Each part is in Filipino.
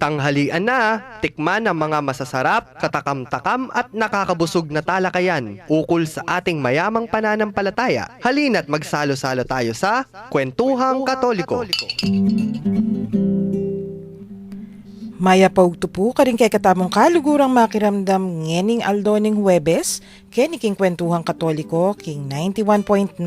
Tanghalian na, tikman ang mga masasarap, katakam-takam at nakakabusog na talakayan ukol sa ating mayamang pananampalataya. Halina't magsalo-salo tayo sa Kwentuhang Katoliko. Maya pagtupo karing kay katamong kalugurang makiramdam ngening aldoning Huwebes, keniking Kwentuhang Katoliko, king 91.9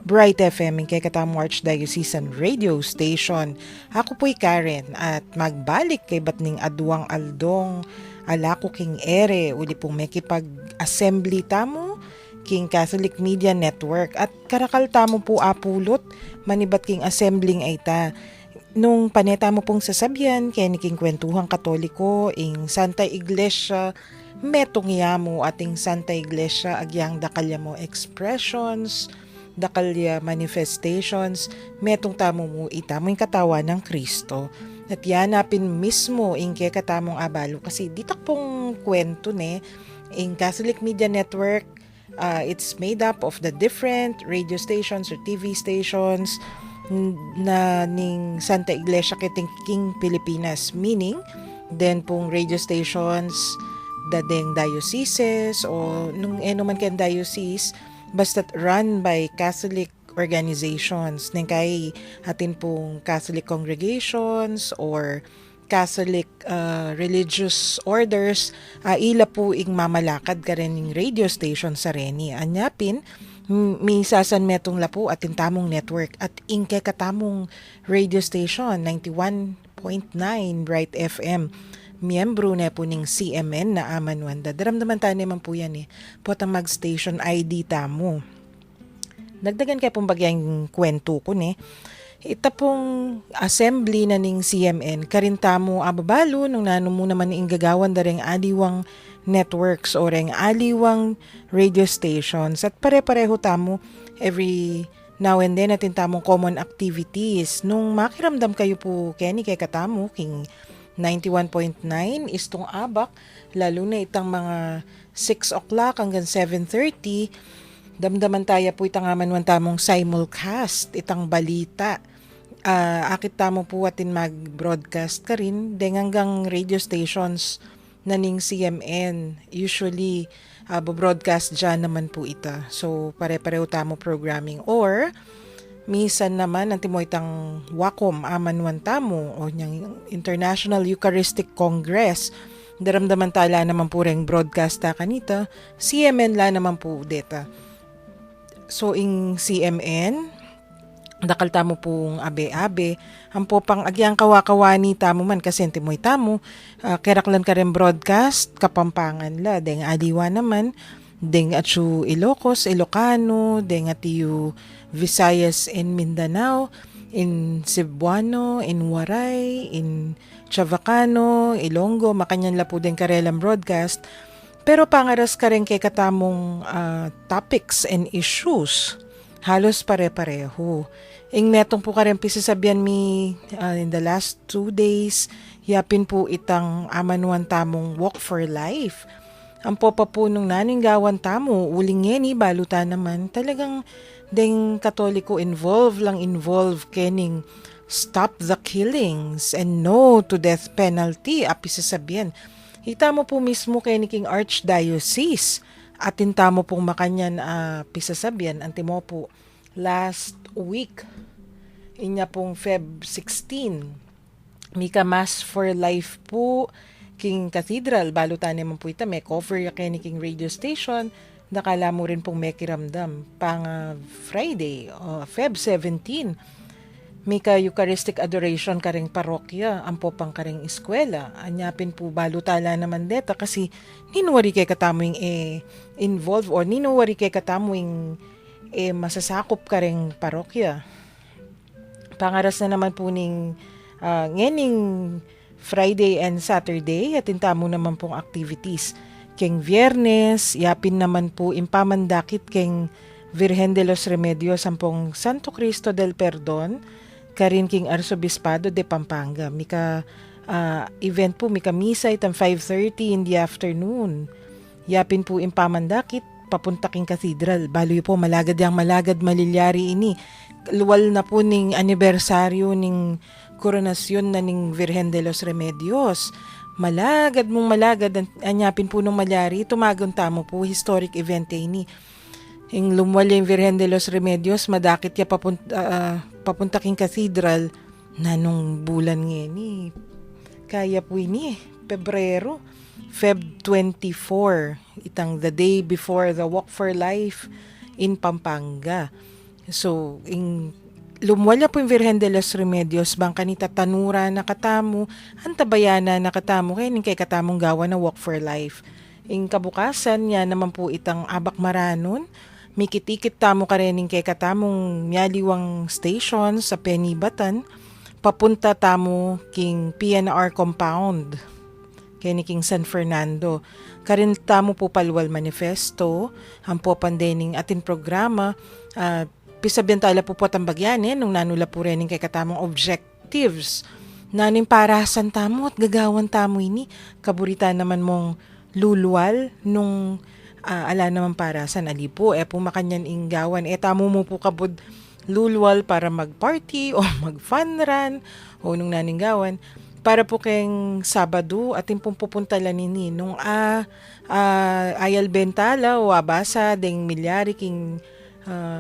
Bright FM, kay katamong Archdiocesan Radio Station. Ako po'y Karen at magbalik kay batning aduang aldong alako king ere, uli pong mekipag-assembly tamo, king Catholic Media Network at karakal tamo po apulot, manibat king assembling ay ta. Nung paneta mo pong sasabyan, kaya niking Kwentuhang Katoliko, ing Santa Iglesia, metong yamo ating Santa Iglesia, agyang dakalya mo expressions, dakalya manifestations, metong tamo mo itamo yung katawan ng Kristo. At yanapin mismo ing kaya katamong abalo, kasi ditak pong kwento ing Catholic Media Network, it's made up of the different radio stations or TV stations, na ning Santa Iglesia Kitingking Pilipinas, meaning then pong radio stations dadeng dioceses o nung man kan diocese basta't run by Catholic organizations ning kay atin pong Catholic congregations or Catholic religious orders, ila po ing mamalakad ka rin ng radio station sa Reni. Anyapin, misasan metong lapo at tamong network at ingke katamong radio station 91.9 Bright FM. Miyembro na po ning CMN na Amanwanda. Daramdaman tayo naman po yan Potang mag-station ID tamo. Nagdagan kaya pong bagyang kwento ko Ita pong assembly na ning CMN, karintamo ababalo nung nano mo naman ing gagawan daring aliwang networks o ring aliwang radio stations at pare-pareho tamo every now and then natin tamong common activities. Nung makiramdam kayo po kay katamo king 91.9 istong abak, lalo na itang mga 6 o'clock hanggang 7:30, damdaman tayo po itang amanwan tamong simulcast, itang balita. Akit tamo po atin mag-broadcast ka rin, deng hanggang radio stations na ning CMN. Usually, broadcast dyan naman po ita. So, pare-pareho tamo programming. Or, misan naman, nanti mo itang WACOM, amanwan tamo, o niyang International Eucharistic Congress. Daramdaman tala naman po rin broadcast ta kanita. CMN la naman po deta. So, ing CMN, dakal tamo pong abe-abe, ang po pang agyang kawakawani tamo man kasi timoy tamo, keraklan ka rin broadcast, kapampangan la, deng aliwa naman, deng atsu Ilocos, Ilocano, deng atiyu Visayas and Mindanao, in Cebuano, in Waray, in Chavacano, Ilonggo, makanyan la po deng karelang broadcast. Pero pangaras ka rin kay katamong topics and issues, halos pare-pareho. Ing metong po ka rin pisasabihan mi in the last 2 days, yapin po itang amanwan tamong Walk for Life. Ang po nung naning gawan tamo, uling ngeni, baluta naman, talagang deng Katoliko involve kening stop the killings and no to death penalty, pisasabihan. Hita mo po mismo kay ni King Archdiocese at tintamo pong makanyan pisasabihan. Anti mo po last week inya pong Feb 16 Mika Mass for Life po King Cathedral. Balutan naman po ita may cover ya kay ni King Radio Station. Nakala mo rin pong mekiramdam pang Friday Feb 17 Mika Eucharistic Adoration karing parokya, ampo pang karing eskwela. Anyapin po balutala naman deta kasi ninuwari kay katamoing involved or ninuwari kay katamoing masasakop karing parokya. Pangaras na naman po ning ngening Friday and Saturday at intamo naman pong activities. Keng Viernes, yapin naman po impamandakit keng Virgen de los Remedios sampong Santo Cristo del Perdon, karin king Arzobispado de Pampanga. Mika event po, mika misa itang 5:30 in the afternoon. Yapin po impamandakit, papunta king Cathedral. Baloy po, malagad yang malagad malilyari ini. Luwal na po ning anibersaryo ning koronasyon na ning Virgen de los Remedios. Malagad mong malagad, anyapin po nung malyari, tumagon tamo po, historic event ni. Yung lumwala yung Virgen de los Remedios, madakit ya papunta king cathedral na nung bulan ni. Kaya po ini, Pebrero, Feb 24, itang the day before the Walk for Life in Pampanga. So, lumwala po yung Virgen de los Remedios, bang kanita tanura na katamu, antabayana na katamu, kay katamong gawa na Walk for Life. Ing kabukasan niya naman po itang Abak Maranon, mikitikit tamo ka rin kay katamong Mialiwang Station sa Penibatan, papunta tamo king PNR compound, kay ni king San Fernando. Karin tamo po palwal manifesto, ang po pandening atin programa, pisabyan tala po po tambagyanin, nung nanula po rin kay katamong objectives. Nanin parasan tamo at gagawan tamo ini, kaburita naman mong luluwal, nung ala naman parasan, ali po, po makanyan inggawan, tamo mo po kabud luluwal para mag-party o mag-fun run, o nung naninggawan, para po kayong Sabado atin pong pupunta lang nini nung Ayal Bentala o Abasa deng Milyari king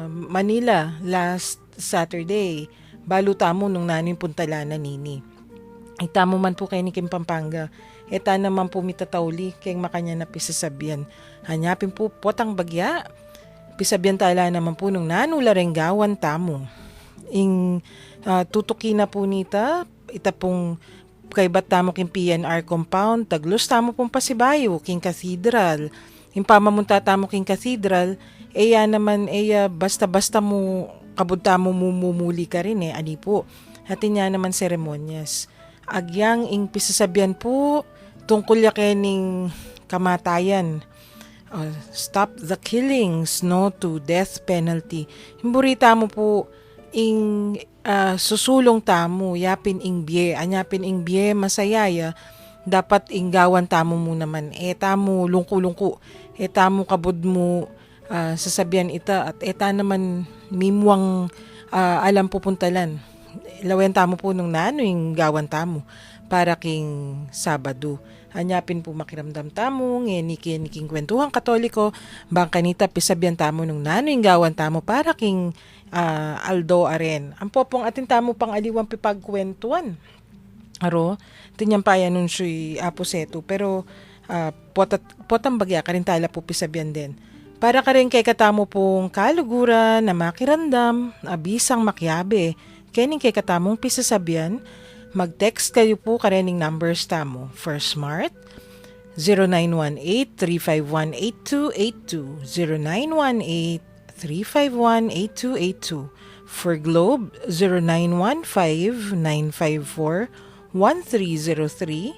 Manila last Saturday. Balo tamo nung nanin puntala na nini. Itamo man po kayo ni Kim Pampanga. Eta naman po mitatawli kayong makanya na pisasabyan. Hanyapin po potang bagya. Pisabyan tala naman po nung nanula renggawan tamo. Tutuki na po nita, ita pong kay bat tamo king PNR compound, taglos tamo pong Pasibayo, king cathedral. Yung pamamunta tamo king cathedral, naman, basta-basta mo, kabunta mo mumuli ka rin ali po. Atin niya naman seremonyas. Agyang ing pisasabyan po, tungkol ya kening kamatayan. Stop the killings, no to death penalty. Himburita mo po, susulong tamo, yapin ing biye, anyapin ing biye masayaya, dapat inggawan tamo mo naman, tamo lungku-lungku, tamo kabud mo sasabihan ita, at naman mimwang alam pupuntalan. Lawen tamo po nung nano yung gawan tamo, para king Sabado. Anyapin po makiramdam tamo, ngenikin kwentuhang Katoliko, bang kanita pisabyan tamo nung nano yung gawan tamo, para king Aldo Aren. Ang popong atin tamo pang aliwang pipagkwentuan. Aro, tinyampayan nun siya'y aposeto, pero potang bagya ka rin tala po pisabyan din. Para ka rin kay katamo pong kaluguran na makirandam, abisang makyabe, kening kay katamong pisasabyan, mag-text kayo po karening numbers tamo. For Smart, 0918-351-8282, 0918-351-8282. For Globe, 0915-954-1303,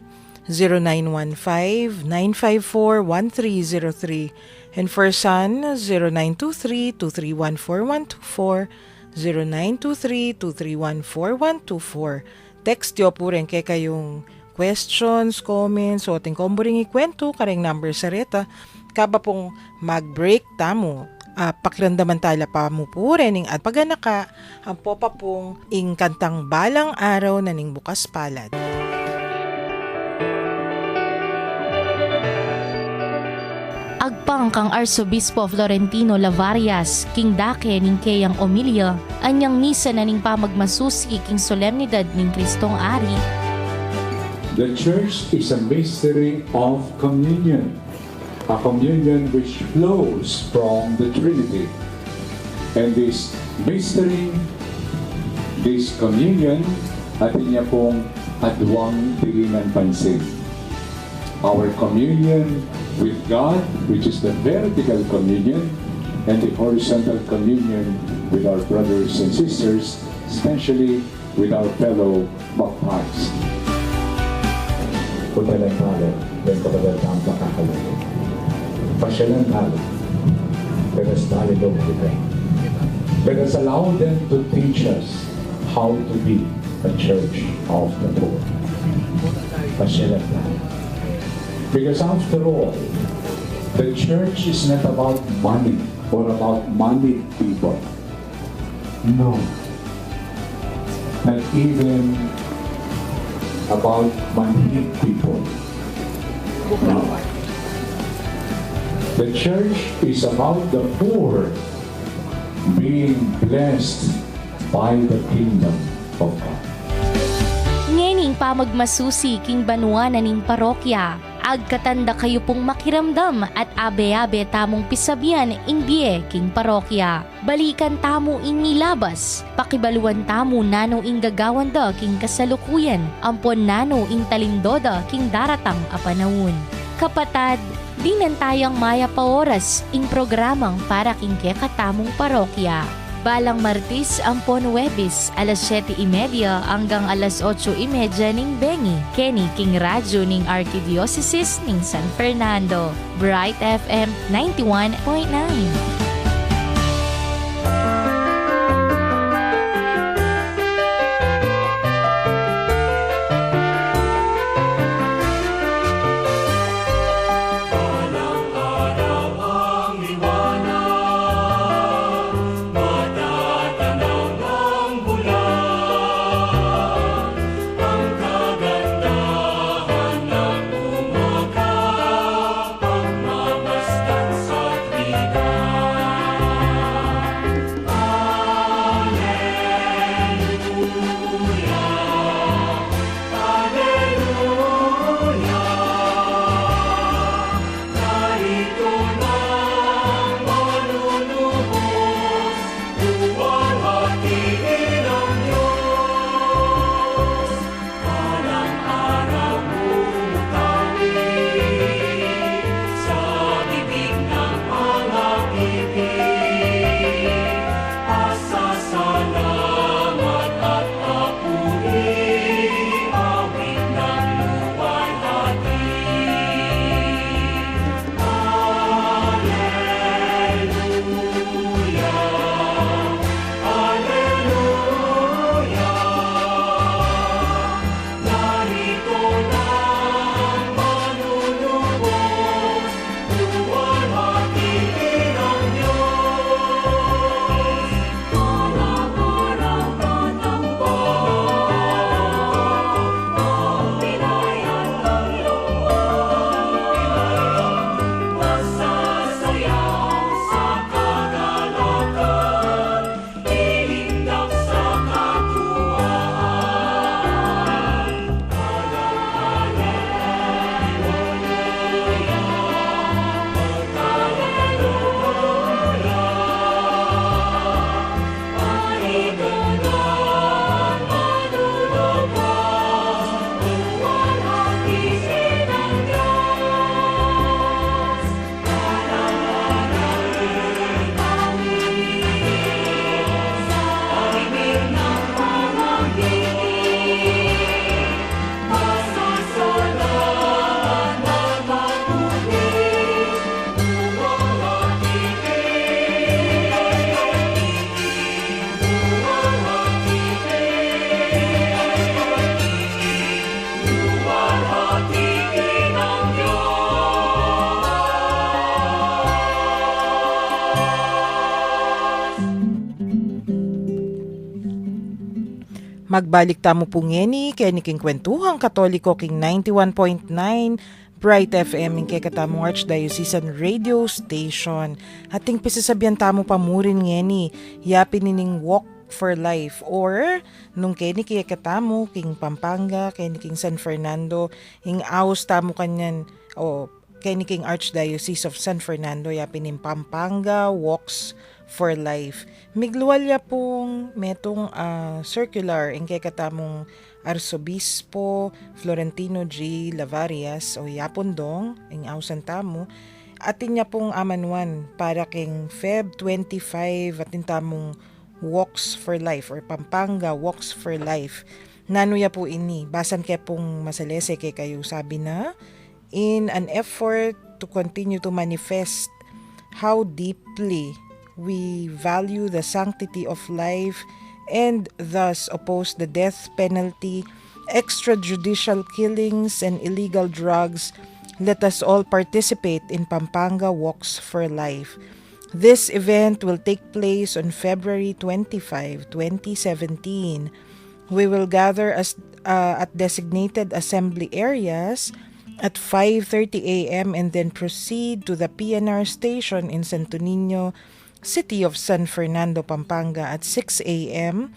0915-954-1303. And for Sun, 0923-231-4124, 0923-231-4124. Text yo po rin kay kayong questions, comments, o ating komboring ikwento, kareng number sa reta, kaba pong mag-break tamo. Pakiramdaman tala pa mo po rin at paganaka, ang popa pong ing kantang Balang Araw na ning bukas palad. Agpang kang Arsobispo Florentino Lavarias, king dake ning kayang Omilia, anyang misa na ning pamagmasusi king solemnidad ning Kristong Ari. The Church is a mystery of communion, a communion which flows from the Trinity. And this mystery, this communion, atin niya pong adwang tilingan pansin. Our communion with God, which is the vertical communion, and the horizontal communion with our brothers and sisters, especially with our fellow baptized. Putalan tayo, then kapatid ang makakalayo. Pasyalan tayo, let us dialogue with them. Let us allow them to teach us how to be a church of the poor. Pasyalan tayo. Because after all, the church is not about money or about money people. No. Not even about manhid people. No. The church is about the poor being blessed by the kingdom of God. Ngening pamagmasusi king banwa na ning parokya. Agkatanda kayo pong makiramdam at abe-abe tamong pisabihan ing biye king parokya. Balikan tamo ing nilabas, pakibaluan tamo nano ing gagawanda king kasalukuyan, ampon nano ing talindoda king daratang apanawon. Kapatad, dinan tayang maya pa oras ing programang para king kekatamong parokya. Balang Martis, ampon Webis, alas 7:30 hanggang alas 8:30 ning Bengi, Kenny King Radyo ning Archdiocese ning San Fernando. Bright FM 91.9. Magbalik tamo po ngeni, kaya ni king kwentuhang Katoliko king 91.9 Bright FM ing kay katamong Archdiocesan Radio Station. Hating pisasabihan tamo pamurin ngeni, yapin nining Walk for Life or nung kay ni kay katamo king Pampanga, kay ni king San Fernando, ing aos tamo kanyan o kay ni king Archdiocese of San Fernando, yapin ning Pampanga Walks for Life. Migluwalya pong metong circular ing kay katamong Arsobispo Florentino G. Lavarias o Yapondong ing awsan tamo atin niya pong amanwan para king Feb 25 atin tamong Walks for Life or Pampanga Walks for Life. Nanuya po ini basan kay pong masalese kay kayo sabi na in an effort to continue to manifest how deeply we value the sanctity of life and thus oppose the death penalty, extrajudicial killings, and illegal drugs. Let us all participate in Pampanga Walks for Life. This event will take place on February 25, 2017. We will gather at designated assembly areas at 5:30 a.m. and then proceed to the PNR station in Santo Niño, City of San Fernando, Pampanga at 6 a.m.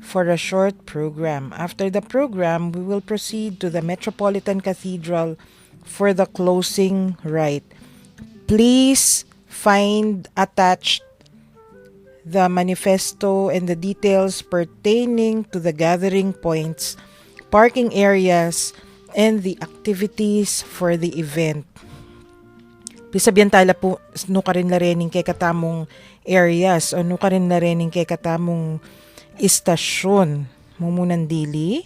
for a short program. After the program, we will proceed to the Metropolitan Cathedral for the closing rite. Please find attached the manifesto and the details pertaining to the gathering points, parking areas, and the activities for the event. Pisabihan tala po, no ka rin larening kay katamong areas o no ka rin larening kay katamong istasyon. Mumunan dili,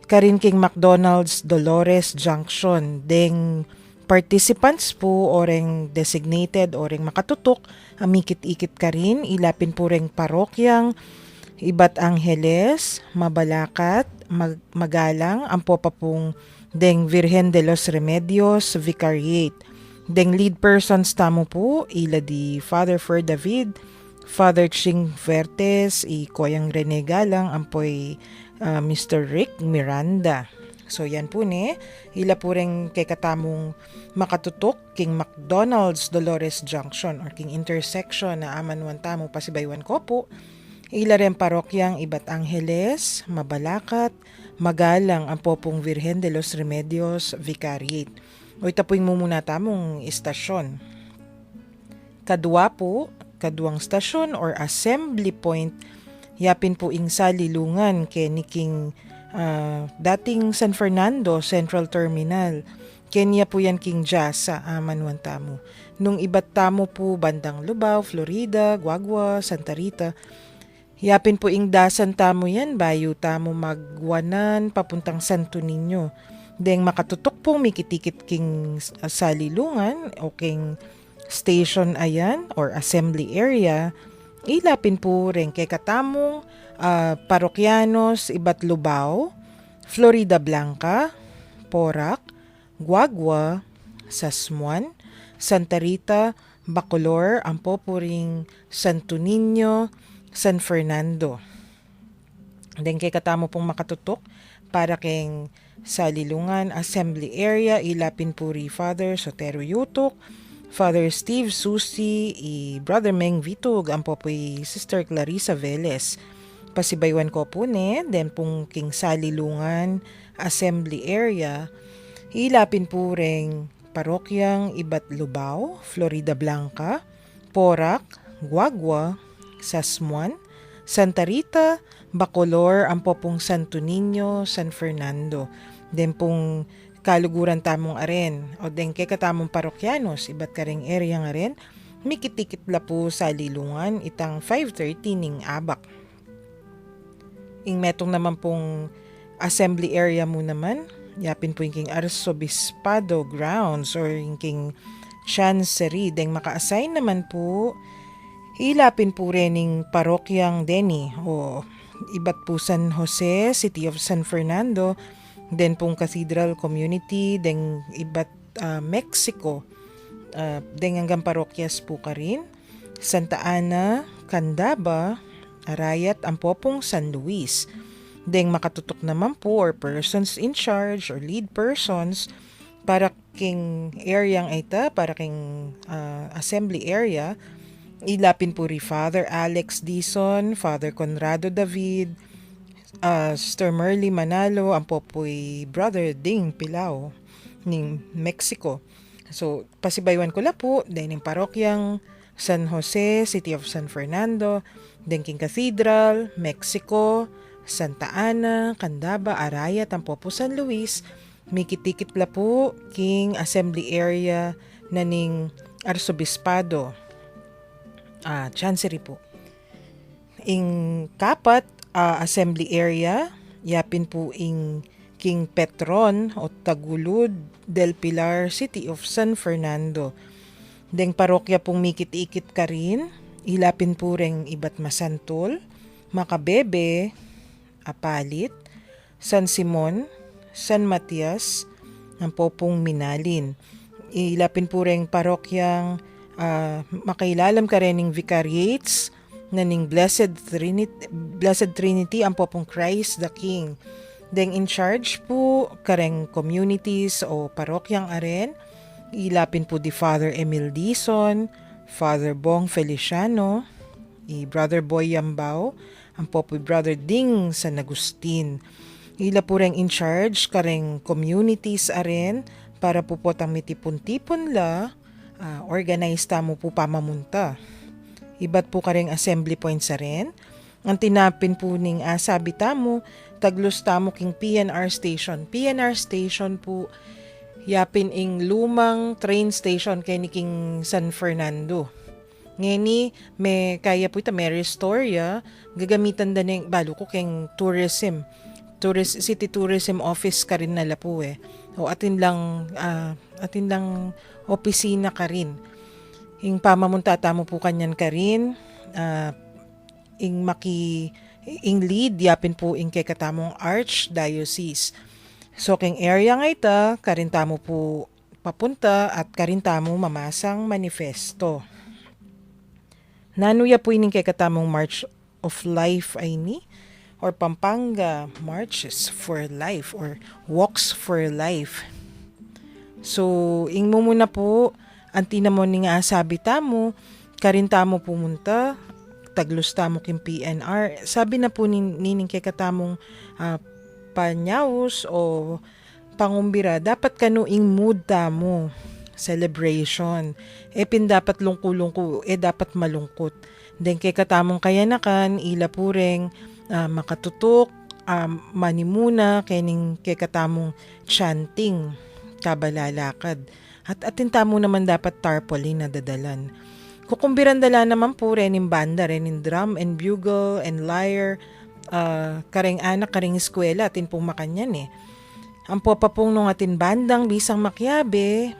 karin king McDonald's Dolores Junction. Deng participants po oreng designated oreng makatutok, amikit-ikit ka rin, ilapin po reng parokyang Ibat Angeles, Mabalacat, Magalang, ampo pa pong deng Virgen de los Remedios Vicariate. Deng lead persons tamo po, ila di Father Fer David, Father Ching Vertes, Koyang Rene Galang, ampoy Mr. Rick Miranda. So yan po ne, ila po rin kay katamong makatutok king McDonald's Dolores Junction or king intersection na amanwan tamo pasibaywan ko po. Ila rin parokyang Ibat Angeles, Mabalacat, Magalang, ang popong Virgen de los Remedios Vicariate. O itapuing mo muna tamong istasyon. Kaduang stasyon or assembly point, yapin po ing salilungan keniking dating San Fernando Central Terminal. Kenya po yan king Jasa, amanwan tamo. Nung ibat tamo po bandang Lubao, Florida, Guagua, Santa Rita, yapin po ing dasan tamo yan, bayo tamo magwanan papuntang Santo Niño. Deng makatutok pong mikitikit king salilungan o king station ayan or assembly area, ilapin po rin kay katamong parokyanos Ibat Lubao, Florida Blanca, Porac, Guagua, Sasmuan, Santa Rita, Bacolor, ang popuring Santo Niño, San Fernando. Then kay katamo pong makatutok para keng salilungan assembly area, ilapin puri Father Sotero Yutok, Father Steve Susi, Brother Meng Vitug, ang popoy Sister Clarissa Velez. Pasibaywan ko po ne, then pong king salilungan assembly area, ilapin po ring parokyang Ibat Lubao, Florida Blanca, Porac, Guagua, Sasmuan, Santa Rita, Bacolor, ang popong Santo Niño, San Fernando. Then pong kaluguran tamong aren, o den kay katamong parokyanos, ibat ka ring area nga rin, mikitikit la po sa lilungan, itang 5:30 ning abak. Ing metong naman pong assembly area mo naman, yapin po yung king Arsobispado grounds or yung king Chancery, deng maka-assign naman po, ilapin po rin yung parokyang Deni o Ibat po San Jose, City of San Fernando, then pong Cathedral Community, then Ibat Mexico, then hanggang parokyas po ka rin, Santa Ana, Candaba, Arayat, ang popong San Luis. Then makatutok naman po or persons in charge or lead persons para king area ita, para king assembly area, ilapin po ri Father Alex Dizon, Father Conrado David, Sister Merly Manalo, ang popoy Brother Ding Pilao ning Mexico. So pasibaywan ko la po dahil ng parokyang San Jose, City of San Fernando, then king Cathedral, Mexico, Santa Ana, Candaba, Arayat, ang popo San Luis, mikitikit la po king assembly area na ning Arsobispado, Chancery po. Ing kapat assembly area, yapin po ing king Petron o Tagulud del Pilar, City of San Fernando. Deng parokya pong mikit-ikit ka rin, ilapin po ring Ibat Masantol, Macabebe, Apalit, San Simon, San Matias, ang popong Minalin. Ilapin po ring parokyang makailalam ka rin ng vicariates na ning Blessed Trinity, ang popong Christ the King. Deng in charge po kareng communities o parokyang aren. Ilapin po di Father Emil Dizon, Father Bong Feliciano, Brother Boy Yambao, ang po Brother Ding San Agustin. Ila po rin in charge kareng communities aren para po po tang mitipon-tipon la, organize tamo po pamamunta. Ibat po kareng assembly points aren. Ang tinapin po ning sabi tamo, taglos tamo king PNR station. PNR station po, yapin ing lumang train station kay ni king San Fernando. Ngeni, may kaya po ita, may Restoria, gagamitan da ng balo ko keng city tourism office ka rin nala po O atin lang opisina ka rin. Ing pamamunta tamo po kanyan ka rin, ing lead, yapin po ing kay katamong Archdiocese. So, king area nga ita, karintamo po papunta at karintamo mamasang manifesto. Nanuya po ining kay katamong March of Life ay ni, or Pampanga Marches for Life, or Walks for Life. So, ing mo muna po, antina mo ni nga sabi tamo, karintamo pumunta, taglos tamo king PNR. Sabi na po nining kay katamong panyaws o pangumbira, dapat kanuing mood tamo, celebration. Pin dapat lungku-lungku, dapat malungkot. Then kay katamong kayanakan, ila pureng makatutok, manimuna, kay katamong chanting, kabalalakad. At atintamo naman dapat tarpaulin na dadalan. Kukumbiran dala naman po rin yung banda, rin yung drum and bugle and lyre, kareng anak, kareng eskwela, atin pong makanyan Ang popapong nung atin bandang bisang makyabe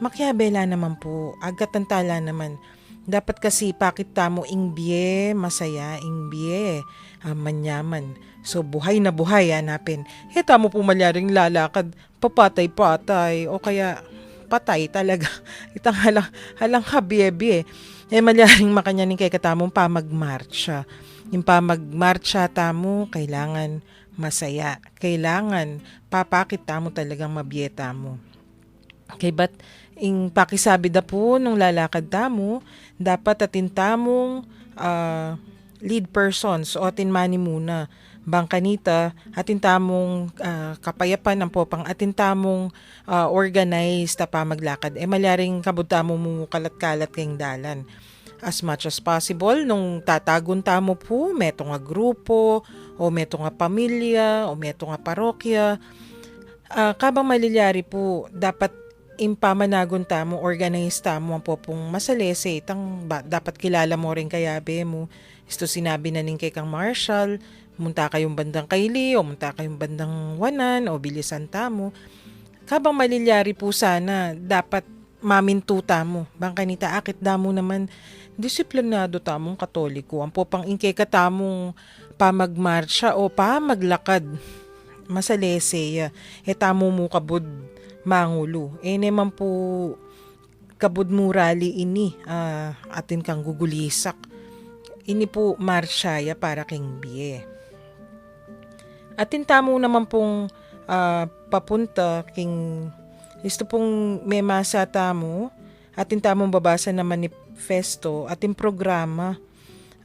la naman po, agat ang tala naman. Dapat kasi pakit tamo ingbiye, masaya, ingbiye, manyaman. So buhay na buhay, hanapin. Tamo po malyaring lalakad, papatay-patay, o kaya patay talaga. Itang halang habiye. Malyaring makanyanin kay katamong pamagmarcha. Yung pamagmarcha tamo, kailangan masaya. Kailangan papakit tamo talagang mabiyeta mo. Kay ba't ing pakisabi da po nung lalakad tamo, dapat atin tamong lead persons o atin mani muna. Bangkanita, atin tamong kapayapan ng popang atin tamong organized ta pamaglakad. Malyaring kabutamo mo kalat-kalat kayong dalan. As much as possible, nung tatagon tamo po, meto nga grupo, o meto nga pamilya, o meto nga parokya, kabang malilyari po, dapat impamanagon tamo, organize tamo ang popong masalese, dapat kilala mo rin kayabe mo. Isto sinabi na ning kay kang Marshall, munta kayong bandang Kaili, o munta kayong bandang Wanan, o bilisan tamo. Kabang malilyari po sana, dapat mamintuta mo. Bangkanita, akit damo naman, disiplinado tamong Katoliko. Ang popang ingkay katamong pamagmarcha o pamaglakad, masalese, tamo mo kabud mangulo. Naman po kabud murali ini, atin kang gugulisak. Ini po marsyaya para king biye. Atin tamo naman pong papunta king listo pong may masa tamo, atin tamong babasa na manifesto, atin programa,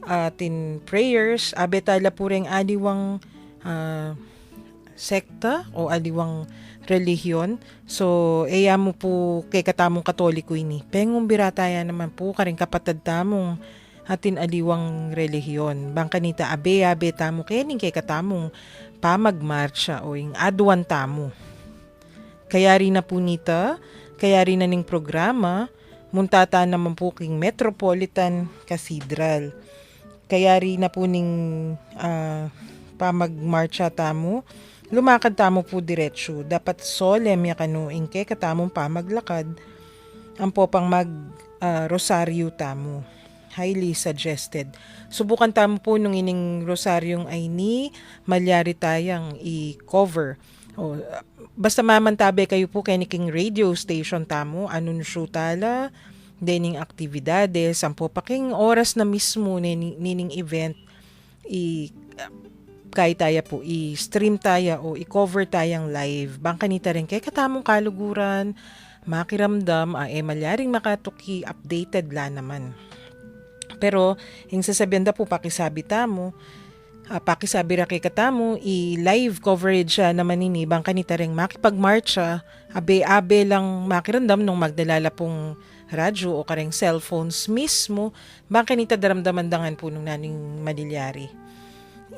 atin prayers, abetala po rin aliwang sekta o aliwang relihiyon. So, mo po kay katamong Katoliko ini. Pengong birataya naman po karing kapatid tamong atin aliwang relihiyon. Bangkanita abe tamo kening kay katamong pamagmarcha o ing aduan tamo. Kaya rin na po nita, kaya rin na ning programa, muntata naman po king Metropolitan Cathedral. Kaya rin na po ning pamagmarcha tamo, lumakad tamo po diretsyo. Dapat solemn yakano ingke katamong pamaglakad, ang popang rosaryo tamo. Highly suggested. Subukan tamo po nung ining rosaryong ay ni malyari tayang i-cover. Basta mamantabe kayo po kay king radio station tamo, anunsyo tala, dening aktibidades, ang po paking oras na mismo nining event, kahit tayo po i-stream tayo o i-cover tayang live. Bang kanita rin kay katamong kaluguran, makiramdam, malyaring makatuki, updated la naman. Pero, yung sasabihan da po, pakisabi tamo, pakisabi ra kay katamo, i-live coverage naman ini, bang kanita rin makipag-marcha, abe-abe lang makiramdam nung magdalala pong radyo o kareng cellphones mismo, bang kanita daramdaman dangan po nung naning madilyari.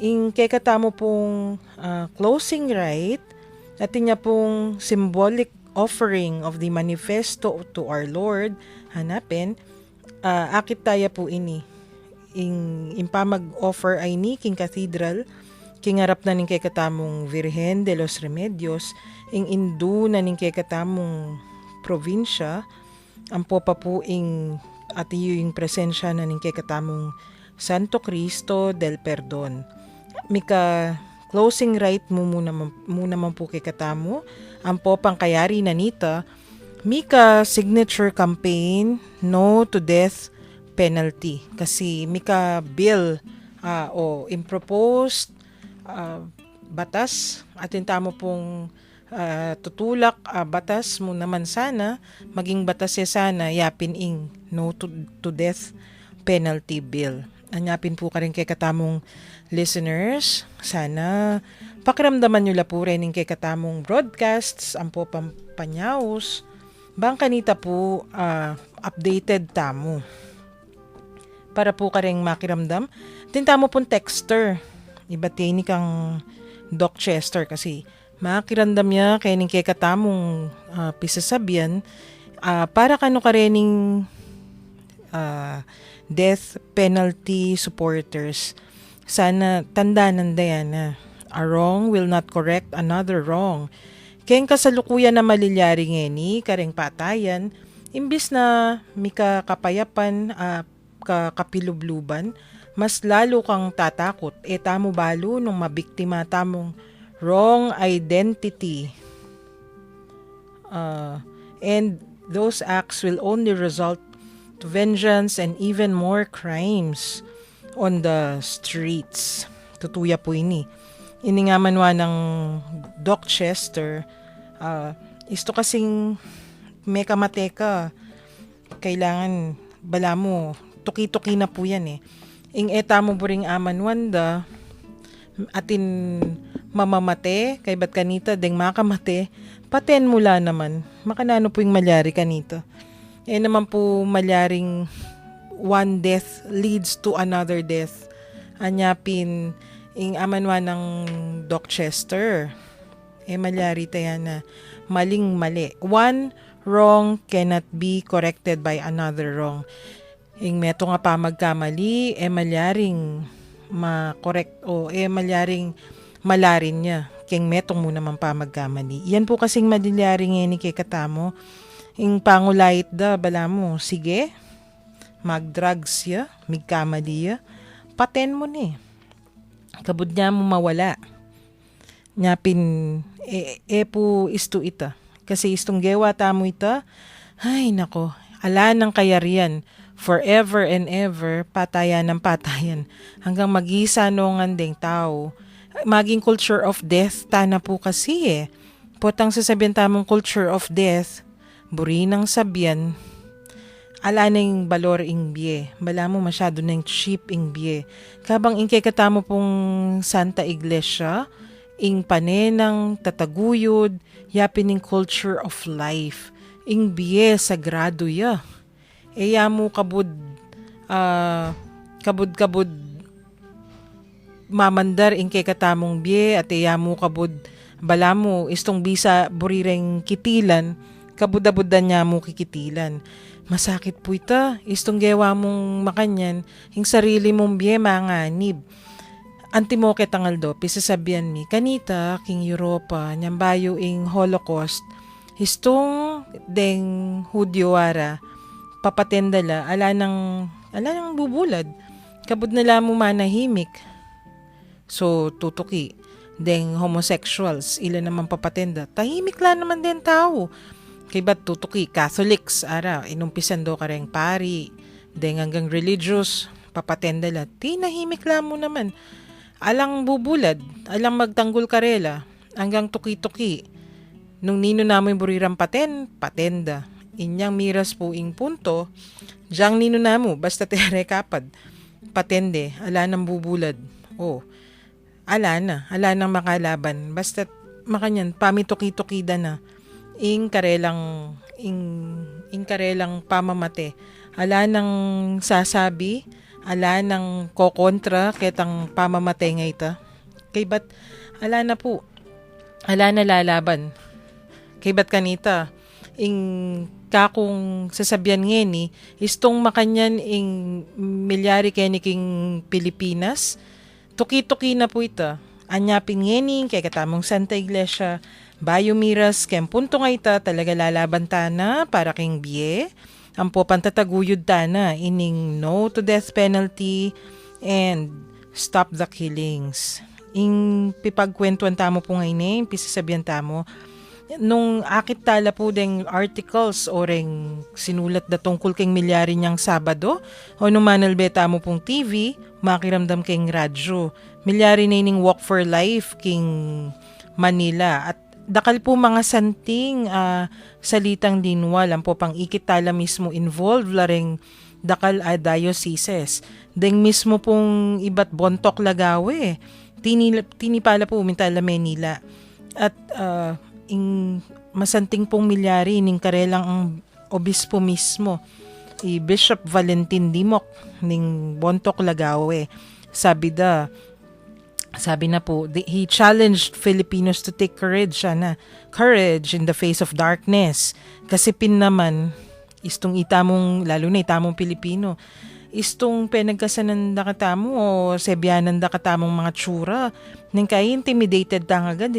In kay katamo pong closing rite, atin niya pong symbolic offering of the manifesto to our Lord, hanapin, akit tayo po ini. Impamag-offer ay ni King Cathedral, kingarap na ning kay katamong Virgen de los Remedios, indu na ning kay katamong probinsya, ang popa po at yung presensya na ning kay katamong Santo Cristo del Perdon. Mika closing rite mo muna man po kay katamo, ang popang kayari na nita, mika signature campaign, no to death penalty. Kasi mika bill o improposed batas, atin tamo pong tutulak batas mo naman sana, maging batas sana, yapin no to death penalty bill. Anyapin po ka rin kay katamong listeners, sana pakiramdaman nyo la po rin kay katamong broadcasts, ang po pampanyaws, bang kanita po updated tamo. Para po ka rin makiramdam, tintamo pong texter, ibati ni kang Doc Chester kasi makiramdam niya kay katamong pisasabyan, para kano ka rin death penalty supporters. Sana tandaan Diana, a wrong will not correct another wrong. Kaya kasalukuyan na malilyari ngeni, kareng patayan, imbis na mika kapayapan, kapilubluban, mas lalo kang tatakot. Tamo balo nung mabiktima tamong wrong identity. And those acts will only result to vengeance and even more crimes on the streets. Tutuya po ini. Ini nga manwa ng Doc Chester, isto kasing meka mateka, kailangan bala mo, tuki-tuki na po yan eh. Eta mo buring aman wanda, atin mamamate, kay bat kanita, deng makamate, paten mula naman, makanano po yung malyari kanita. Naman po malyaring one death leads to another death. Anyapin, amanwa ng Doc Chester. Malyari tayo na maling-mali. One wrong cannot be corrected by another wrong. Meto nga pa magkamali, malyaring ma-correct o malyaring malarin niya. Keng metong mo naman pa magkamali. Yan po kasing madilyaring ni kay katamo. Pangulait da, bala mo, sige, mag-drugs ya, migkamali ya, paten mo ni. Kabud niya mo mawala. Nyapin, po isto ita. Kasi istong gewa tamo ita, ay nako, ala ng kayarian, forever and ever, patayan ng patayan. Hanggang mag-isa nongan ding tao. Maging culture of death, tana po kasi Potang sasabihan tamong culture of death, buri ng sabyan, ala na yung balor ingbiye. Bala mo masyado na yung cheap ingbiye. Kabang ingkay katamo pong Santa Iglesia, ing panenang tataguyod, yapin ng culture of life. Ingbiye, sagrado ya. Mo kabud mamandar ingkay katamong biye, at mo kabud bala mo istong bisa burireng kitilan, kabudabudan niya mo kikitilan. Masakit po ita, istong gewa mong makanyan, yung sarili mong biye manganib. Antimo ketangaldo, pisasabihan mi, kanita, king Europa, nyambayo ing Holocaust, istong deng Hudyowara, papatendala, ala nang bubulad, kabud nila mo manahimik. So, tutuki, deng homosexuals, ilan naman papatenda, tahimik lang naman din tao. Kay ba't tutuki, Catholics, inumpisan do ka rin pari, deng hanggang religious, papatenda la, tinahimik lang mo naman. Alang bubulad, alang magtanggol karela, hanggang tuki-tuki. Nung nino namoy buriram patenda. Inyang miras po ing punto, diyang nino namo, basta tere kapad. Patende, ala nang bubulad. Ala nang makalaban. Basta makanyan, pamituki-tukida na. Ing karelang pamamate. Ala nang sasabi, ala nang kokontra, ketang pamamate nga ita. Kay ba't, ala na po, ala na lalaban. Kay ba't kanita, ing kakong sasabihan ngeni, istong makanyan ing milyari keniking Pilipinas, tuki-tuki na po ita. Anyapin ngeni, kay katamong Santa Iglesia, Bayo Miras, kem punto nga ita, talaga lalaban tana, para king biye, ang po pantataguyod tana, ining no to death penalty, and stop the killings. Ing pipagkwentuan tamo po ngayon pisasabihan tamo, nung akit tala po deng articles o ring sinulat da tungkol keng milyari niyang Sabado o nung manalbeta mo pong TV, makiramdam keng radyo. Milyari na ining Walk for Life king Manila at dakal po mga santing salitang linwal ang po pang ikit tala mismo involved laring dakal a dioceses. Deng mismo pong iba't bontok lagawe. Tinipala po umintala Manila. At ing masanting pong milyari ning karelang ang obispo mismo Bishop Valentin Dimok ning Bontok Lagawe sabi na po he challenged Filipinos to take courage in the face of darkness kasi pin naman istong itamong lalo na itamong Pilipino istong penagkasanan da katamo o sebyanan da katamong mga tsura ning kay intimidated ta agad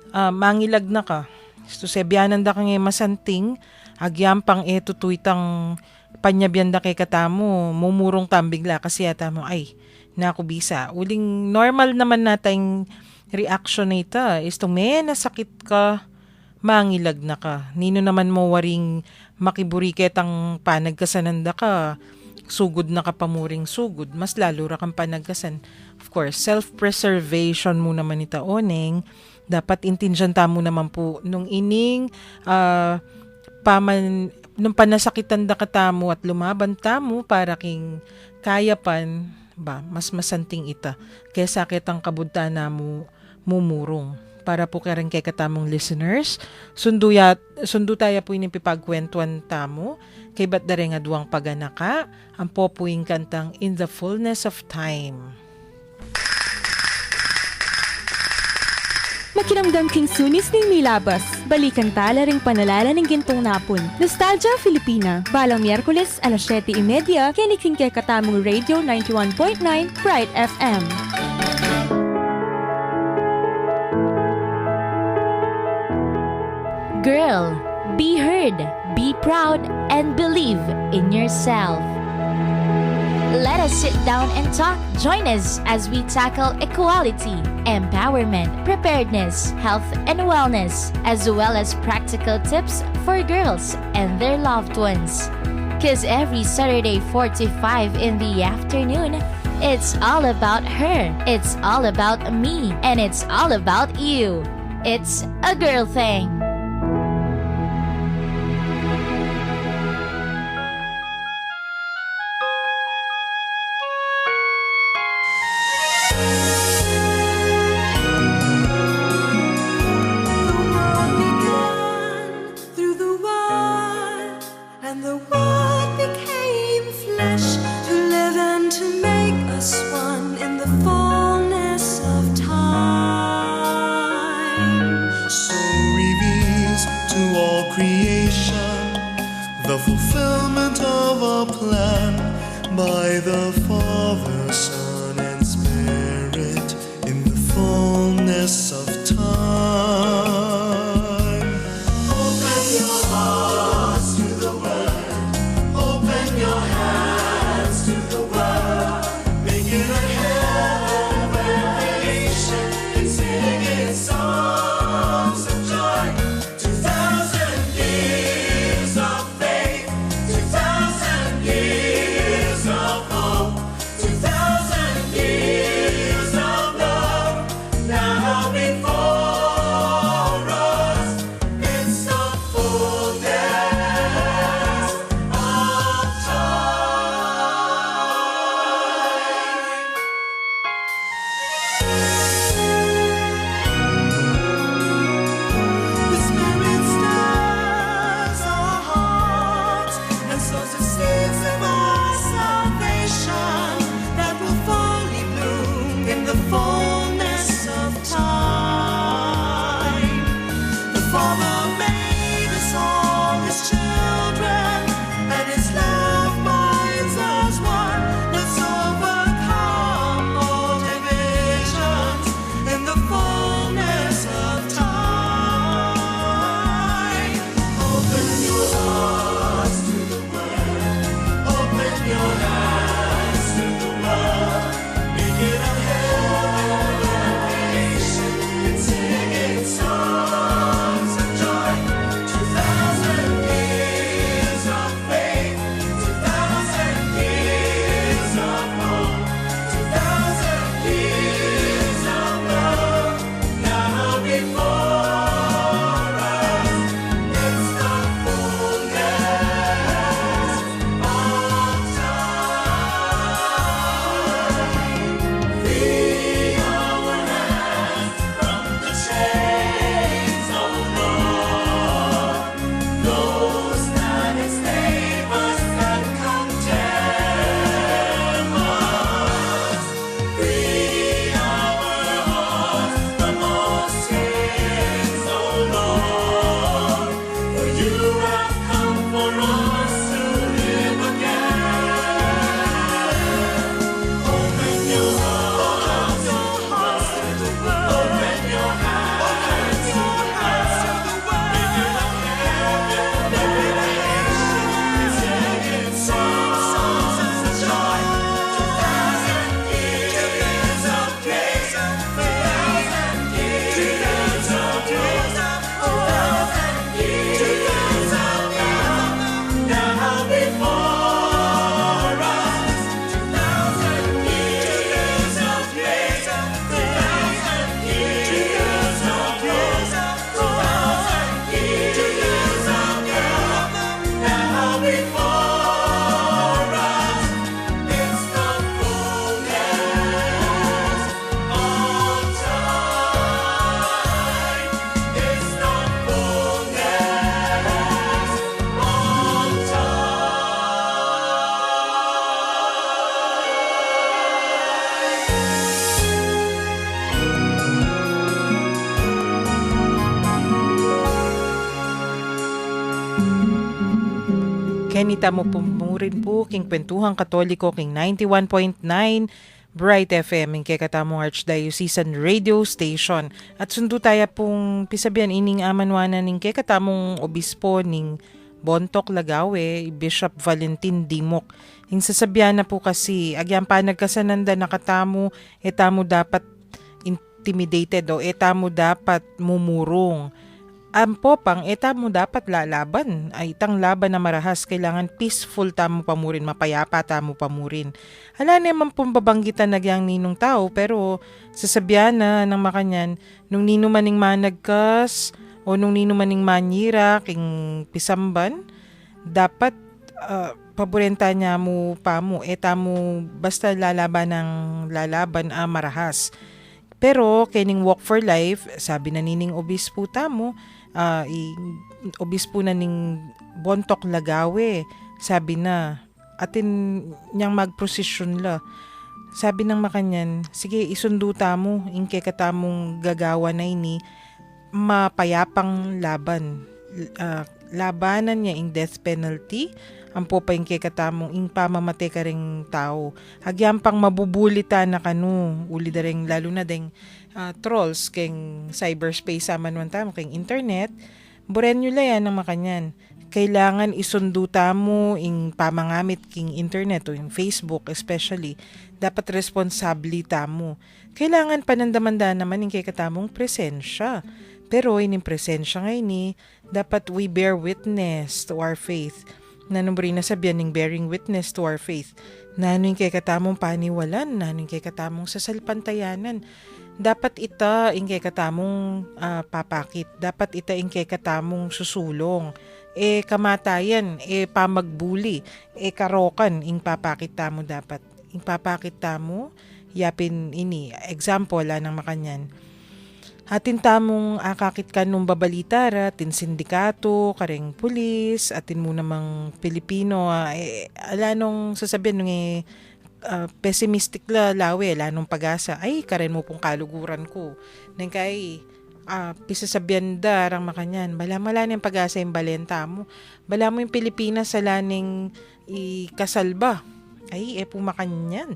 mangilag na ka. Isto sebyanan da kang masanting, agyampang tuitang panyabyan da kay katamo, mumurong tambigla kasi ata mo, ay, nakubisa. Uling normal naman nating reaction na ita. Isto nasakit ka, mangilag na ka. Nino naman mo waring makiburiket ang panagkasananda ka, sugod na kapamuring sugod, mas lalo ra kang panagkasan. Of course, self-preservation mo naman ita oneng, dapat intindihan tamo naman po nung ining nung panasakitan da katamo at lumaban tamo para king kayapan ba mas masanting ita kaya sakit ang kabudta namo mumurong para po karen kay katamong listeners sundo tayo po ining pipagkwentuan tamo kay ba't dare nga duwang paganaka ang popuing kantang In the Fullness of Time. Makiramdam king sunis ning milabas. Balikan tala ring panalala ng gintong napon. Nostalgia Filipina. Balang Miyerkules, alas 7:30, kiniking kay katamong Radio 91.9 Bright FM. Girl, be heard, be proud, and believe in yourself. Let us sit down and talk. Join us as we tackle equality, empowerment, preparedness, health and wellness, as well as practical tips for girls and their loved ones. 'Cause every Saturday 4 to 5 in the afternoon, it's all about her, it's all about me, and it's all about you. It's a girl thing. By the Father, Son, and Spirit, in the fullness of time. Open your hearts to the Word. Open your hands to the Word. Make it a heaven revelation and sing its songs of joy. 2,000 years of faith. 2,000 years of hope, 2,000 years of Kenita mo pumurin po king Kwentuhang Katoliko king 91.9 Bright FM, ing kekatamong Archdiocesan Radio Station. At sundo tayo pong pisabihan ining amanwanan ning kekatamong obispo ning Bontoc, Lagawe, Bishop Valentin Dimok. Ing sasabihan na po kasi, agyan pa nagkasananda nakatamo, etamo dapat intimidated o etamo dapat mumurong. Ampo pang etamo dapat lalaban, ay itang laban na marahas, kailangan peaceful tamo pamurin, mapayapa tamo pamurin. Hala naman pong babanggitan nagyang ninong tao, pero sasabihan na ng makanyan, nung nino maning managkas, o nung nino maning manyira, king pisamban, dapat paborenta niya mo pa mo, etamo basta lalaban ng lalaban marahas. Pero kining Walk for Life, sabi na nining obispo tamo, obispo na ning Bontoc, Lagawe, sabi na atin niyang magprosesyon la. Sabi ng makanyan, sige isundo tamo, ingke katamong gagawa na ini, mapayapang laban. Labanan niya ing death penalty, ang po pa ing katamong ing pamamate ka ring tao. Hagyang pang mabubulita na kanu, uli da ring lalo na ding trolls keng cyberspace aman man tamo keng internet, buren nyo yan ng makanyan. Kailangan isundo tamo ing pamangamit king internet o yung Facebook especially, dapat responsabli tamo. Kailangan panandamanda naman ing katamong presensya. Pero ining presensya ngayon dapat we bear witness to our faith. Nanumbri na sabihan ning bearing witness to our faith. Nano'y kay katamong paniwalan, nano'y kay katamong sasalpantayanan. Dapat ita ing kay katamong papakit. Dapat ita ing kay katamong susulong. Kamatayan, pamagbuli, karokan ing papakit tamo dapat. Ing papakit tamo, yapin ini. Example ng makanyan. Atin tamong akakit ka nung babalitara, atin sindikato, kareng pulis, atin mo namang Pilipino, ala nung sasabihin nung pessimistic lawe, ala nung pag-asa, ay karen mo pong kaluguran ko. Nang kay, pisasabihan darang makanyan, bala yung pag-asa yung balenta mo, bala mo yung Pilipinas sa laning ikasalba, ay pumakanyan,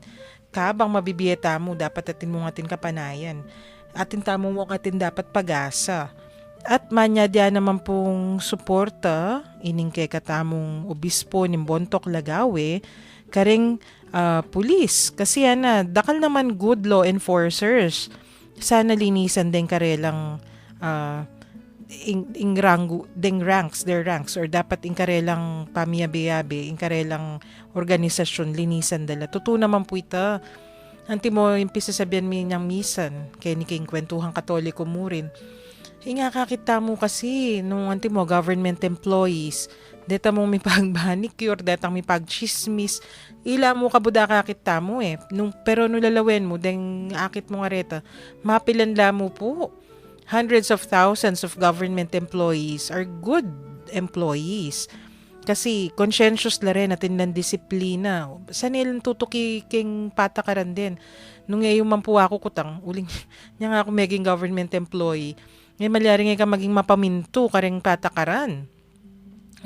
kabang mabibiyeta mo, dapat atin mo atin kapanayan. Atin tamo mo atin dapat pag-asa. At manya diyan naman pong suporta ining kay katamong obispo ni Bontoc, Lagawe, karing pulis. Kasi dakal naman good law enforcers. Sana linisan din karelang their ranks or dapat ing karelang pamiyabe-yabe, ing karelang organisasyon linisan dala. Totoo naman po ita. Anti mo yung pisasabihan mi niyang misan, kaya ni king Kwentuhang Katoliko mo rin. Nga kakita mo kasi, nung anti mo government employees, deta mong may pagbanicure, deta may pagchismis, ila mo kabuda kakita mo pero nulalawen mo, deng akit mo nga reta, mapilanla mo po. Hundreds of thousands of government employees are good employees. Kasi conscientious la rin natin ng disiplina. Sa nilang tutuki king patakaran din. Nung ngayon man po ako kutang, uling niya nga ako maging government employee. Ngayon malyari nga ka maging mapaminto kareng patakaran.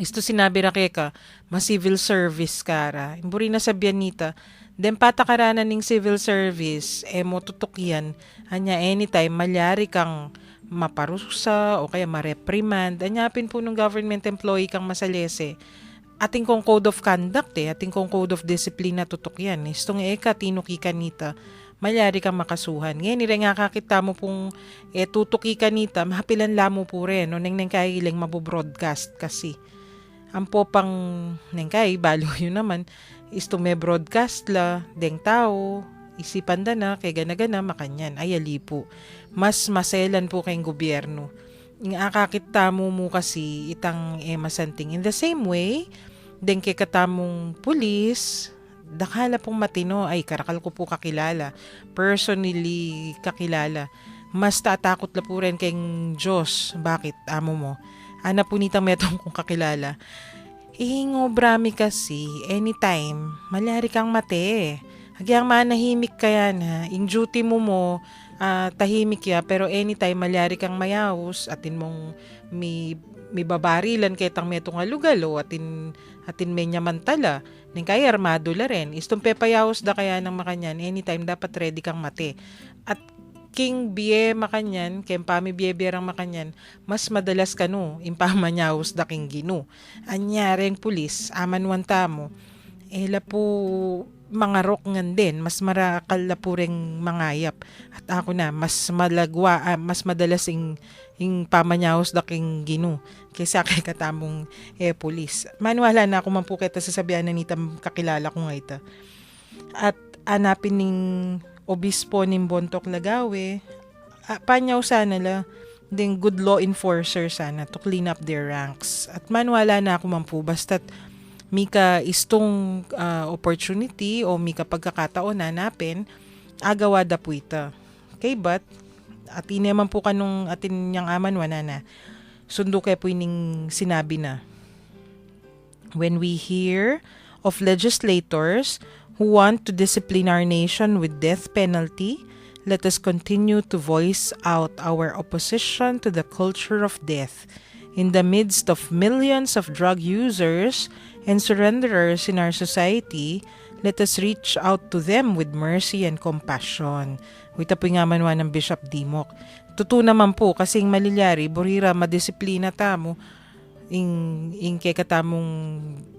Isto sinabi ra ka, ma-civil service kara. Imburi na sabihan nita, den patakaranan ning civil service, mo tutukyan, anya anytime malyari kang maparusa o kaya ma-reprimand, anyapin po ng government employee kang masalese. Ating kong code of conduct ating kong code of discipline na tutok yan. Istong tinuki kanita, malyari kang makasuhan. Ngayon, nga kakita mo pong tutuki kanita, mahapilan lamo po rin, no, nang kailing mabobroadcast kasi. Ang po pang nengkay, balo yun naman, istong may broadcast la, deng tao, isipan da na, kay gana-gana, makanyan, ay alipo. Mas maselan po kayong gobyerno. Akakita mo kasi itang masanting. In the same way, den kay katamong pulis, dakala pong matino, ay karakal ko po kakilala, personally kakilala. Mas tatakot la po rin kayong Diyos. Bakit? Amo mo. Ana po nitang metong kong kakilala. Ihingo brami kasi, anytime, malyari kang mate. Hagyang manahimik kaya na, in duty mo, tahimik ya, pero anytime malyari kang mayawos, atin mong may may babarilan ketang metong alugal o atin may nyamantala. Ning kaya armado la rin. Istong pepayawos da kaya ng makanyan, anytime dapat ready kang mate. At king biye makanyan, kem pami biye-biyerang makanyan, mas madalas kanu, impamanyawos da king ginu. Anyareng pulis, aman wanta mo, ela po mga rock ngan din, mas marakal na po ring mangayap. At ako na, mas malagwa, mas madalas ing pamanyawos da king ginu kaysa kay katamong pulis. Manuwala na ako man po kita sasabihan na nitam kakilala ko nga ita. At anapin ning obispo ning Bontoc Lagawe, panyaw sana la, ding good law enforcer sana to clean up their ranks. At manuwala na ako man po, basta't mika istong opportunity o mika pagkakataon na hanapin, agawa da po ita. Okay, but atin naman po kanong atin niyang aman wana na sundo kay po ining sinabi na, when we hear of legislators who want to discipline our nation with death penalty, let us continue to voice out our opposition to the culture of death. In the midst of millions of drug users and surrenderers in our society, let us reach out to them with mercy and compassion. Wita po nga manwa ng Bishop Dimok. Totoo naman po, kasing malilyari, burira, madisiplina tamo, ing kay katamong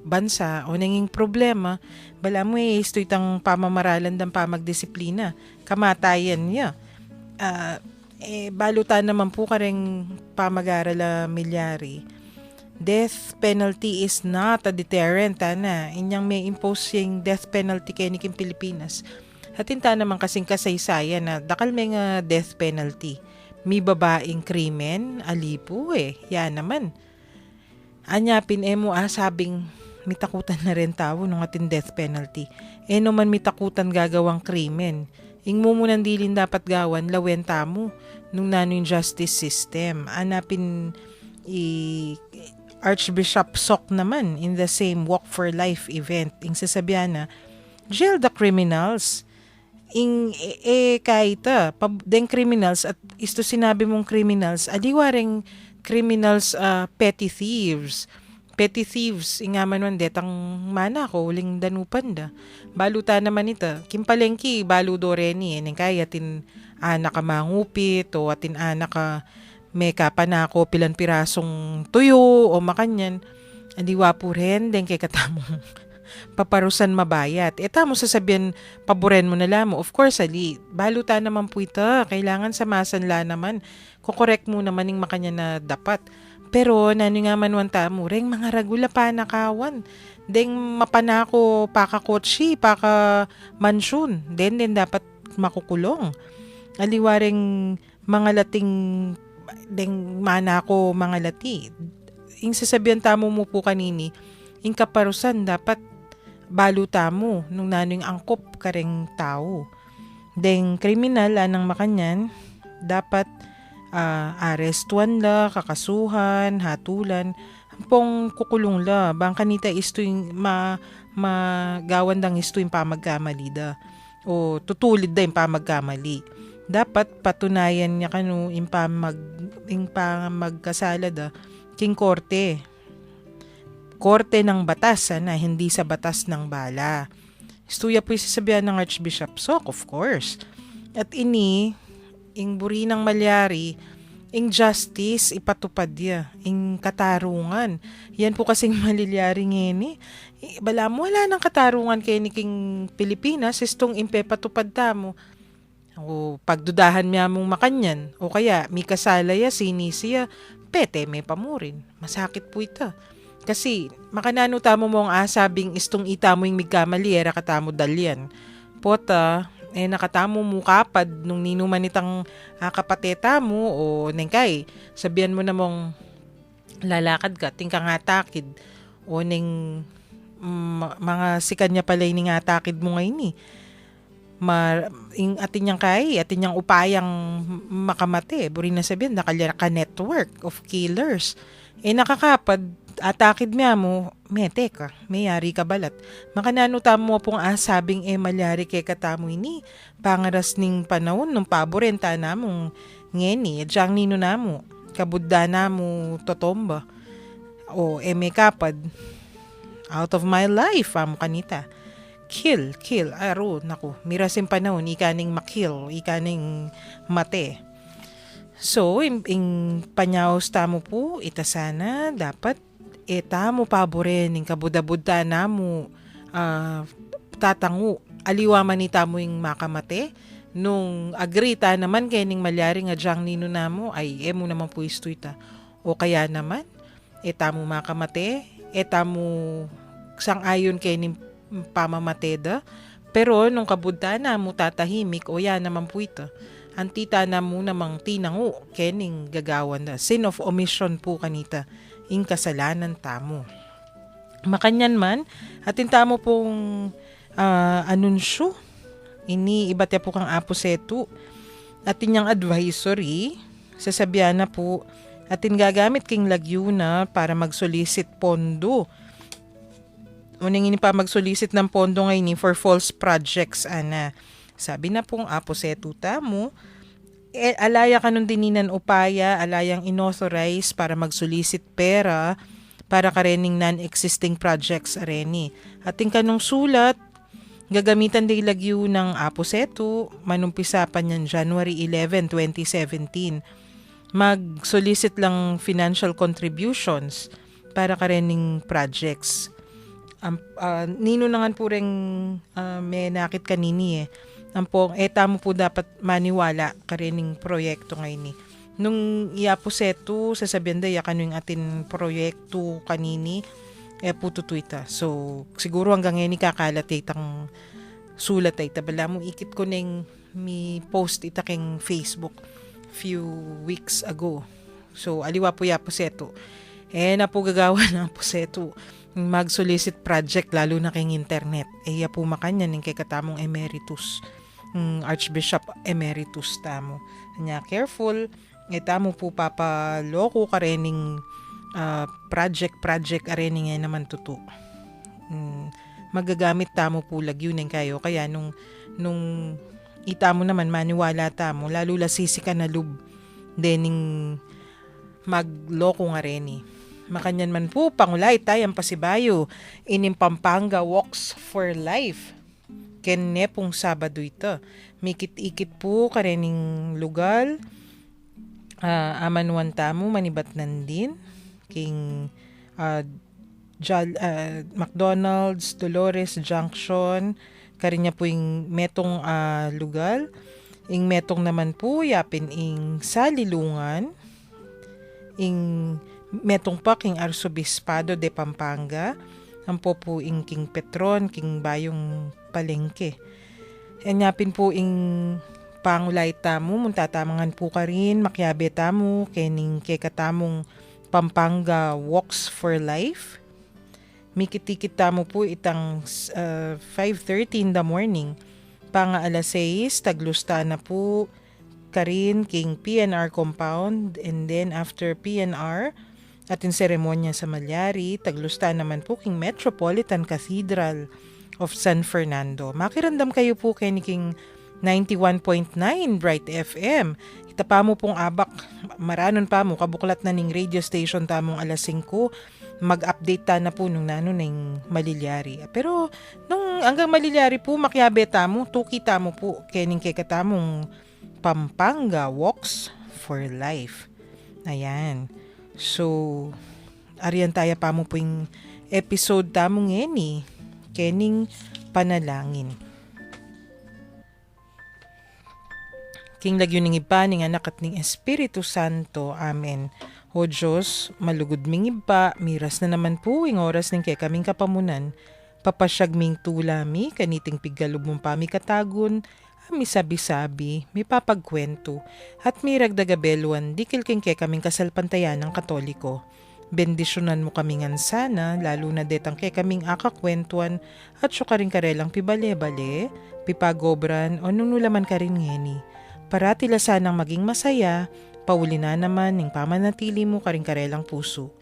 bansa, o nanging problema, bala mo isto itang pamamaralan ng pamagdisiplina, kamatayan niya. Balutan naman po kareng pamag-arala milyari. Death penalty is not a deterrent, na inyang may impose yung death penalty kay niking Pilipinas. Hatinta naman kasing kasaysayan na dakal may nga death penalty. May babaeng krimen, alipo yan naman. Anyapin mo sabing mitakutan na rin tao nung atin death penalty. No man mitakutan gagawang krimen. Ing mumunan dilin dapat gawan, lawenta mo nung nano yung justice system. Anapin Archbishop Sok naman in the same Walk for Life event. Ing sasabihan na, jail the criminals. Ing kaita, den criminals, at isto sinabi mong criminals, adiwaring criminals, petty thieves. Petty thieves, ingaman man detang mana ko, uling danupan da. Baluta naman ita, kimpalengki, baludo reni, kaya atin anak ka mangupit, o atin anak ka may kapanako pilan pirasong tuyo, o makanyan, adiwa po rin, den kay katamong paparusan mabayat. Tamo sasabihan, paboren mo na lang mo. Of course, ali, baluta naman po ita, kailangan samasanla naman, kukorek mo naman yung makanya na dapat. Pero nano nga manwanta mo, reng mga ragula pa nakawan. Deng mapanako paka kotsi, paka mansyon. Den dapat makukulong. Aliwareng mga lating, deng manako mga lati. Ing sasabihan tamo mo po kanini, ing kaparusan dapat baluta mo nung nano yung angkop kareng tao. Deng kriminal anang makanyan, dapat arestuan la, kakasuhan, hatulan, pong kukulong la. Bang kanita isto yung magawan dang isto yung pamagkamali da. O tutulid da yung pamagkamali. Dapat patunayan niya kanu yung pamagkasala da king korte. Korte ng batas, na hindi sa batas ng bala. Istuya po isasabihan ng Archbishop Sok, of course. At ing buri ng malyari, ing justice, ipatupad ya, ing katarungan. Yan po kasing malilyari ngeni. Bala mo, wala ng katarungan kay ni king Pilipinas, istong impepatupad tamo. O pagdudahan niya mong makanyan, o kaya may kasalaya, sinisiya, pete may pamurin. Masakit po ito. Kasi makanano tamo mong asabing istong ita mo yung migkamali, era katamo dalyan. Pota, nakatamo mo kapad nung ninuman itang kapateta mo o nengkay, sabihan mo na mong lalakad ka, tingka nga takid o neng mga sikanya pala yung nga takid mo ngayon atin niyang atin niyang upayang makamate, buri na sabihan, nakalira ka network of killers. Nakakapad, atakid niya mo, mete ka, mayari ka balat. Makanano tamo pong asabing malyari kay katamo ini, pangaras ning panahon, nung paborenta namong ngeni, dyang nino namo, kabudda namo totomba. o eme kapad, out of my life, amo kanita. Kill, aro, naku, mirasin panahon, ikaning makill, ikaning mate. So, ing panyaos tamo po, ita sana, dapat, tamo pabore, ning kabuda-buda namo, tatangu, aliwa man ita mo yung makamate, nung agrita naman kay ning malyari nga dyang nino namo, ay emo naman po isto ita. O kaya naman, tamo makamate, tamo sang-ayon kay ning pamamateda, pero nung kabuda na mo tatahimik, o yan naman po ito. Antita na mo namang tinangu, kening gagawan na. Sin of omission po kanita, ing kasalanan tamo. Makanyan man, atin tamo pong anunsyo, ini iba't ya po kang aposeto, atin yung advisory, sasabihan na po, atin gagamit king Lagyuna para mag-solicit pondo. Uning ini pa mag-solicit ng pondo ngayon for false projects, ana. Sabi na pong aposeto tamo, alaya ka nung dininan upaya, alayang inauthorize para mag-solicit pera para karening non-existing projects areni. Ating kanong sulat, gagamitan day lagyo ng aposeto, manumpisa pa niyan January 11, 2017. Mag-solicit lang financial contributions para karening projects. Nino nangan po rin may nakit kanini Ampong, tamo po dapat maniwala karening proyekto ngayon Nung iaposeto, sasabihan da yakan yung atin proyekto kanini, pututuita. So, siguro hanggang ngayon kakalat itang sulat ay tabala mo ikit ko neng mi post itaking Facebook few weeks ago. So, aliwa po iaposeto. Na po gagawa ng aposeto mag-solicit project lalo na king internet. Ya po makanya ng kay katamong emeritus, Archbishop Emeritus tamo. Nya careful, tamo po papaloko karening project arening naman tuto. Magagamit tamo po lagyo ng kayo kaya nung itamo naman maniwala tamo lalo lasisi ka na lub dening magloko nga reni. Makanyan man po, pangulay tayang pasibayo, ining Pampanga Walks for Life. Kenne pong Sabado ito. Mikit-ikit po karening lugar. Amanuan tamo, manibat nandin. King McDonald's, Dolores Junction. Karinya po yung metong lugar. Ing metong naman po, yapin ing Salilungan. Ing metong pa king Arsobispado de Pampanga, ang po ing king Petron, king Bayong Palengke. Anyapin po ing pangulay tamo, muntatamangan po ka rin, makyabe tamo, kening kekatamong Pampanga Walks for Life. Mikitikit tamo po itang 5:30 in the morning. Panga alas 6, taglusta na po karin king PNR compound, and then after PNR, atin seremonya sa Malyari, taglusta naman po king Metropolitan Cathedral of San Fernando. Makirandam kayo po kay ni king 91.9 Bright FM. Ita pa mo pong abak, maranon pa mo, kabuklat na ning radio station tamong alas 5, mag-update ta na po nung nano ning Malilyari. Pero nung hanggang Malilyari po, makyabe tamo, tuki tamo po, kay ning kay katamong Pampanga Walks for Life. Ayan. So, ariyan tayo pa mo po yung episode tamong ngeni, kening panalangin. King lagyo ning iba, ning anak at ning Espiritu Santo. Amen. O Diyos, malugod ming iba, miras na naman po yung oras ng kay kaming kapamunan. Papasyag ming tulami, kaniting piggalog mong pamikatagon, mi sabi-sabi, mi papagkwento, at mi ragdagabeluan, dikil king kay kaming kasalpantayan ng Katoliko. Bendisyonan mo kaming ansana, lalo na detang kay kaming akakwentuan, at syukaring karelang pibale-bale, pipagobran, o nunulaman ka rin ngeni. Parati lasanang maging masaya, pauli na naman ning pamanatili mo karing karelang puso.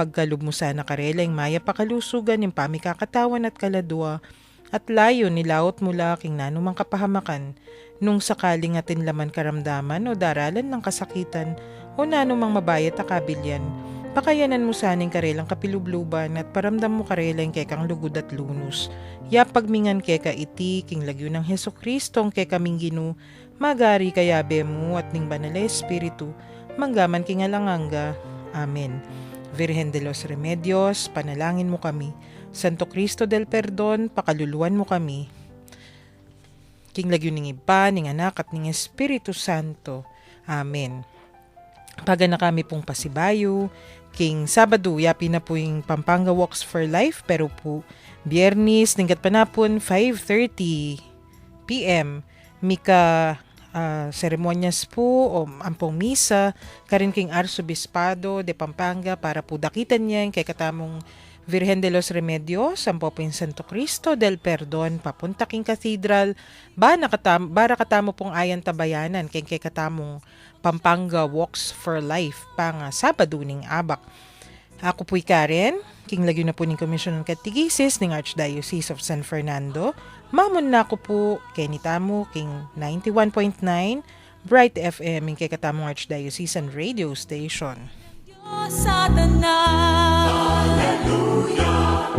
Pagkalub mo sana karelang maya pakalusugan ng pamikakatawan at kaladwa, at layo nilaot mula king nanumang kapahamakan, nung sakaling atin laman karamdaman o daralan ng kasakitan o nanumang mabayat akabilyan, Pakayanan mo saning karelang kapilubluban at paramdam mo karelang kay kang lugod at lunus. Ya pagmingan kay ka iti, king lagyo ng Heso Kristong kay kaming ginu, magari kayabe mo at ning banal na Espiritu, manggaman king alanganga. Amen. Virgen de los Remedios, panalangin mo kami. Santo Cristo del Perdon, pakaluluan mo kami. King lagyo ning Iba, ning Anak at ning Espiritu Santo. Amen. Paga na kami pong pasibayo, King Sabado, yapi na po yung Pampanga Walks for Life, pero po Biyernes, ninggat panapon, 5:30 p.m. Mika seremonyas po o ampong misa, karin king Arsobispado de Pampanga para po dakitan niya kay katamong Virgen de los Remedios, ang Popin Santo Cristo del Perdon, papunta king Cathedral, bara katamo pong ayan tabayanan, kay katamong Pampanga Walks for Life, pang Sabado ning Abak. Ako po'y Karen, king lagyo na po ning Commission ng Katigisis ng Archdiocese of San Fernando. Mamon na ako po, kay nitamo, king 91.9, Bright FM, kay katamong Archdiocesan Radio Station. Sa tanan, Hallelujah,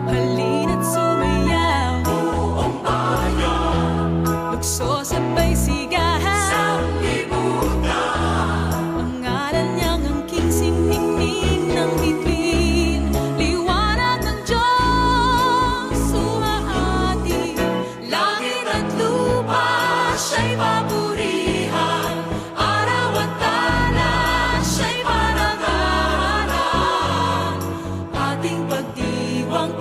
halina't sumayaw, buong bayan, lukso sabay sigahan, sa libutan, ang ngalan niyang angking siningning ng bituin, liwanag ng Diyos, sumaati, langit at lupa, siya'y papurihan, araw at talan, siya'y parangalan, ating pagdiwang